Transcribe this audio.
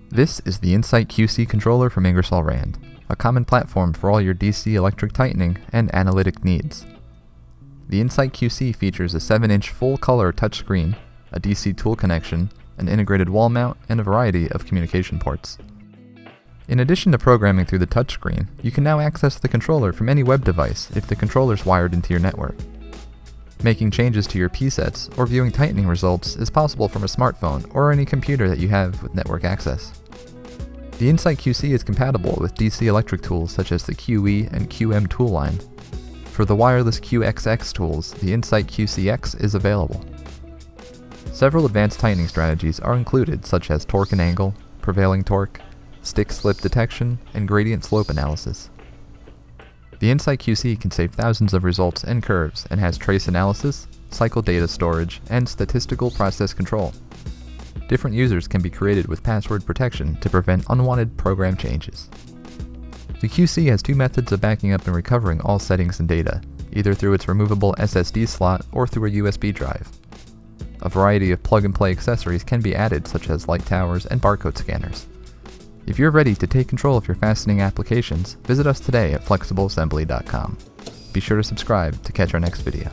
This is the INSIGHTqc controller from Ingersoll Rand, a common platform for all your DC electric tightening and analytic needs. The INSIGHTqc features a 7-inch full-color touchscreen, a DC tool connection, an integrated wall mount, and a variety of communication ports. In addition to programming through the touchscreen, you can now access the controller from any web device if the controller is wired into your network. Making changes to your presets or viewing tightening results is possible from a smartphone or any computer that you have with network access. The INSIGHTqc is compatible with DC electric tools such as the QE and QM tool line. For the wireless QXX tools, the INSIGHTqcx is available. Several advanced tightening strategies are included, such as torque and angle, prevailing torque, stick slip detection, and gradient slope analysis. The INSIGHTqc can save thousands of results and curves and has trace analysis, cycle data storage, and statistical process control. Different users can be created with password protection to prevent unwanted program changes. The QC has two methods of backing up and recovering all settings and data, either through its removable SSD slot or through a USB drive. A variety of plug-and-play accessories can be added, such as light towers and barcode scanners. If you're ready to take control of your fastening applications, visit us today at flexibleassembly.com. Be sure to subscribe to catch our next video.